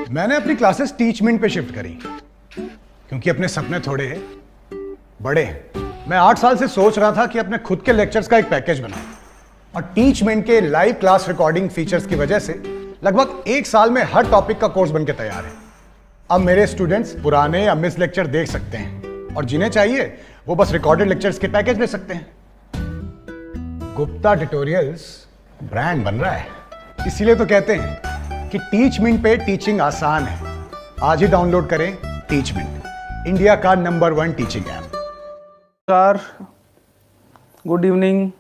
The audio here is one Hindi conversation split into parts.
मैंने अपनी क्लासेस टीचमेंट पे शिफ्ट करी क्योंकि अपने सपने थोड़े बड़े हैं। मैं 8 साल से सोच रहा था कि अपने खुद के लेक्चर्स का एक पैकेज बनाऊं और टीचमेंट के लाइव क्लास रिकॉर्डिंग फीचर्स की वजह से लगभग 1 साल में हर टॉपिक का कोर्स बनके तैयार है। अब मेरे स्टूडेंट्स पुराने या मिस लेक्चर देख सकते हैं और जिन्हें चाहिए वो बस रिकॉर्डेड लेक्चर्स के पैकेज ले सकते हैं। गुप्ता ट्यूटोरियल्स ब्रांड बन रहा है, इसीलिए तो कहते हैं कि टीचमेंट पे टीचिंग आसान है। आज ही डाउनलोड करें टीचमेंट, इंडिया का नंबर 1 टीचिंग ऐप। नमस्कार, गुड इवनिंग।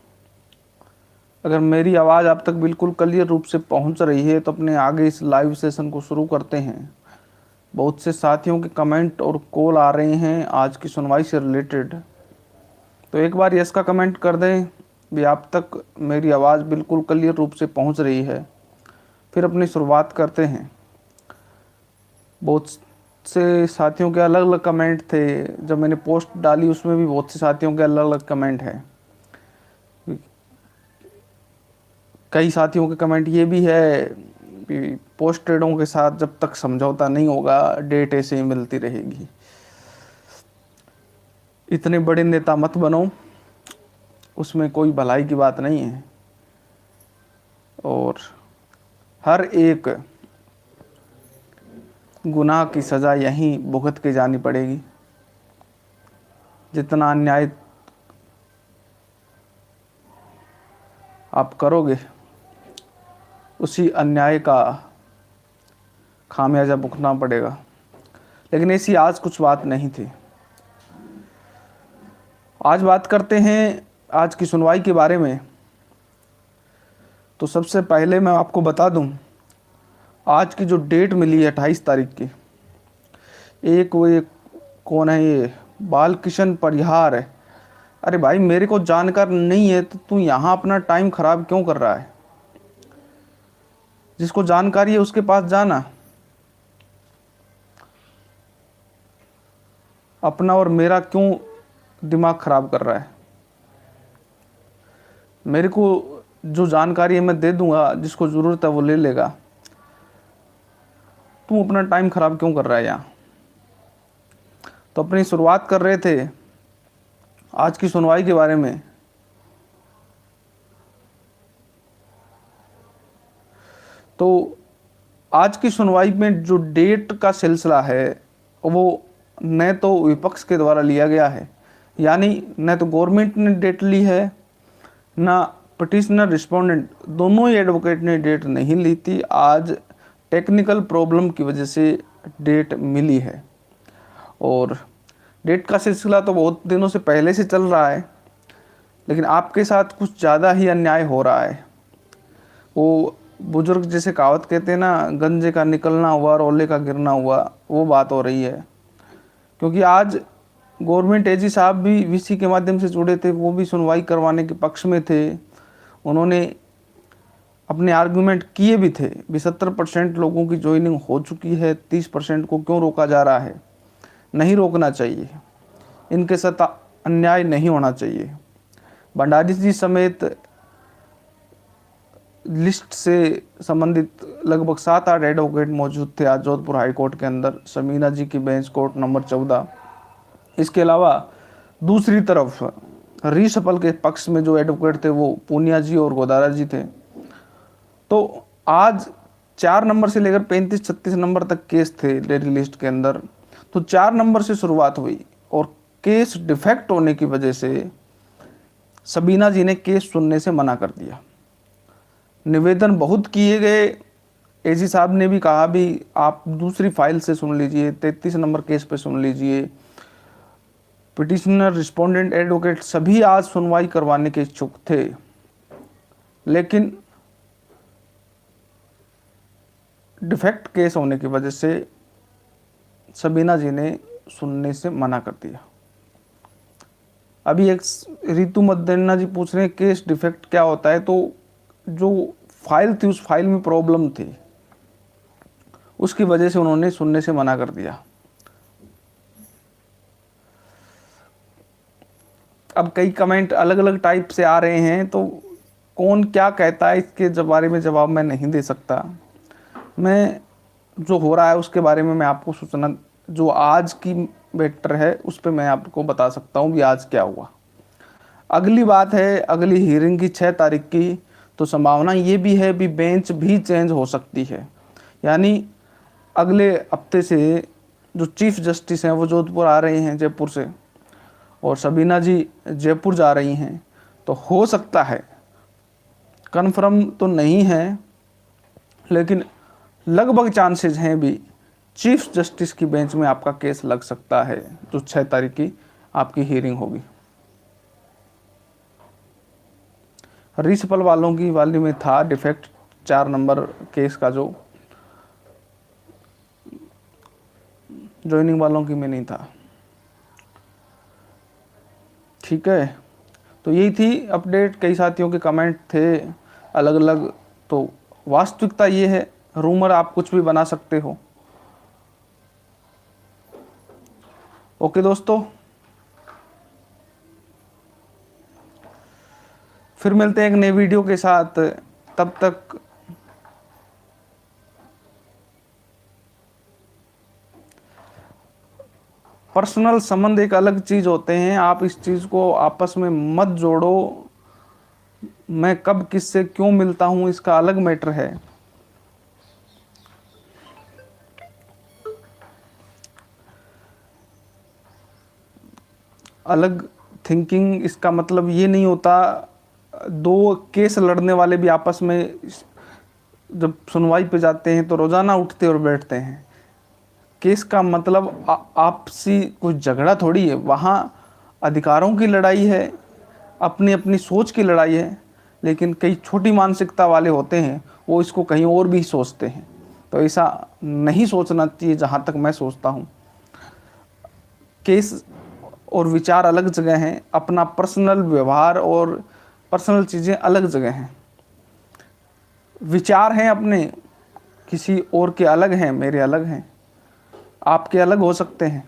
अगर मेरी आवाज़ आप तक बिल्कुल क्लियर रूप से पहुंच रही है तो अपने आगे इस लाइव सेशन को शुरू करते हैं। बहुत से साथियों के कमेंट और कॉल आ रहे हैं आज की सुनवाई से रिलेटेड, तो एक बार यस का कमेंट कर दें भी आप तक मेरी आवाज़ बिल्कुल क्लियर रूप से पहुंच रही है। फिर अपनी शुरुआत करते हैं। बहुत से साथियों के अलग अलग कमेंट थे, जब मैंने पोस्ट डाली उसमें भी बहुत से साथियों के अलग अलग कमेंट हैं। कई साथियों के कमेंट ये भी है कि पोस्टेडों के साथ जब तक समझौता नहीं होगा डेट ऐसे ही मिलती रहेगी। इतने बड़े नेता मत बनो, उसमें कोई भलाई की बात नहीं है और हर एक गुनाह की सज़ा यहीं भुगत के जानी पड़ेगी। जितना अन्याय आप करोगे उसी अन्याय का खामियाजा भुगतना पड़ेगा। लेकिन ऐसी आज कुछ बात नहीं थी। आज बात करते हैं आज की सुनवाई के बारे में। तो सबसे पहले मैं आपको बता दूं, आज की जो डेट मिली है 28 तारीख की, ये कौन है, ये बालकिशन परिहार है। अरे भाई, मेरे को जानकार नहीं है तो तू यहाँ अपना टाइम खराब क्यों कर रहा है? जिसको जानकारी है उसके पास जाना। अपना और मेरा क्यों दिमाग खराब कर रहा है? मेरे को जो जानकारी है मैं दे दूंगा, जिसको ज़रूरत है वो ले लेगा। तुम अपना टाइम खराब क्यों कर रहा है यहाँ? तो अपनी शुरुआत कर रहे थे आज की सुनवाई के बारे में। तो आज की सुनवाई में जो डेट का सिलसिला है वो न तो विपक्ष के द्वारा लिया गया है, यानी न तो गवर्नमेंट ने डेट ली है, ना पिटिशनर रिस्पोंडेंट, दोनों ही एडवोकेट ने डेट नहीं ली थी। आज टेक्निकल प्रॉब्लम की वजह से डेट मिली है और डेट का सिलसिला तो बहुत दिनों से पहले से चल रहा है, लेकिन आपके साथ कुछ ज़्यादा ही अन्याय हो रहा है। वो बुजुर्ग जैसे कहावत कहते हैं ना, गंजे का निकलना हुआ और ओले का गिरना हुआ, वो बात हो रही है। क्योंकि आज गवर्नमेंट एजी साहब भी वीसी के माध्यम से जुड़े थे, वो भी सुनवाई करवाने के पक्ष में थे। उन्होंने अपने आर्गुमेंट किए भी थे भी 70% लोगों की ज्वाइनिंग हो चुकी है, 30% को क्यों रोका जा रहा है? नहीं रोकना चाहिए, इनके साथ अन्याय नहीं होना चाहिए। भंडारी जी समेत लिस्ट से संबंधित लगभग 7-8 एडवोकेट मौजूद थे आज जोधपुर हाई कोर्ट के अंदर, समीना जी की बेंच कोर्ट नंबर 14। इसके अलावा दूसरी तरफ रीसफल के पक्ष में जो एडवोकेट थे वो पूनिया जी और गोदारा जी थे। तो आज 4 नंबर से लेकर 35-36 नंबर तक केस थे डेली लिस्ट के अंदर। तो 4 नंबर से शुरुआत हुई और केस डिफेक्ट होने की वजह से सबीना जी ने केस सुनने से मना कर दिया। निवेदन बहुत किए गए, एजी साहब ने भी कहा भी आप दूसरी फाइल से सुन लीजिए, 33 नंबर केस पे सुन लीजिए। पिटिशनर, रिस्पोंडेंट, एडवोकेट सभी आज सुनवाई करवाने के इच्छुक थे, लेकिन डिफेक्ट केस होने की वजह से सबीना जी ने सुनने से मना कर दिया। अभी एक रितु मद्देना जी पूछ रहे हैं केस डिफेक्ट क्या होता है। तो जो फाइल थी उस फाइल में प्रॉब्लम थी, उसकी वजह से उन्होंने सुनने से मना कर दिया। अब कई कमेंट अलग अलग टाइप से आ रहे हैं, तो कौन क्या कहता है इसके बारे में जवाब मैं नहीं दे सकता। मैं जो हो रहा है उसके बारे में मैं आपको सूचना, जो आज की मैटर है उस पर मैं आपको बता सकता हूँ भी आज क्या हुआ। अगली बात है अगली हियरिंग की 6 तारीख की, तो संभावना ये भी है भी बेंच भी चेंज हो सकती है। यानी अगले हफ्ते से जो चीफ जस्टिस हैं वो जोधपुर आ रहे हैं जयपुर से, और सबीना जी जयपुर जा रही हैं। तो हो सकता है, कन्फर्म तो नहीं है, लेकिन लगभग चांसेस हैं भी चीफ जस्टिस की बेंच में आपका केस लग सकता है, जो 6 तारीख की आपकी हियरिंग होगी। रिसपल वालों की वाली में था डिफेक्ट 4 नंबर केस का, जो ज्वाइनिंग वालों की में नहीं था। ठीक है, तो यही थी अपडेट। कई साथियों के कमेंट थे अलग अलग, तो वास्तविकता ये है, रूमर आप कुछ भी बना सकते हो। ओके दोस्तों, फिर मिलते हैं एक नई वीडियो के साथ। तब तक पर्सनल संबंध एक अलग चीज होते हैं, आप इस चीज को आपस में मत जोड़ो। मैं कब किससे क्यों मिलता हूं इसका अलग मैटर है। अलग थिंकिंग, इसका मतलब ये नहीं होता। दो केस लड़ने वाले भी आपस में जब सुनवाई पे जाते हैं तो रोजाना उठते और बैठते हैं। केस का मतलब आपसी कोई झगड़ा थोड़ी है, वहाँ अधिकारों की लड़ाई है, अपनी अपनी सोच की लड़ाई है। लेकिन कई छोटी मानसिकता वाले होते हैं, वो इसको कहीं और भी सोचते हैं। तो ऐसा नहीं सोचना चाहिए जहाँ तक मैं सोचता हूँ। केस और विचार अलग जगह हैं, अपना पर्सनल व्यवहार और पर्सनल चीज़ें अलग जगह हैं। विचार हैं अपने, किसी और के अलग हैं, मेरे अलग हैं, आपके अलग हो सकते हैं।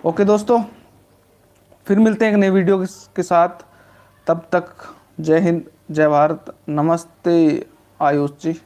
ओके दोस्तों, फिर मिलते हैं एक नई वीडियो के साथ। तब तक जय हिंद, जय भारत, नमस्ते आयुष जी।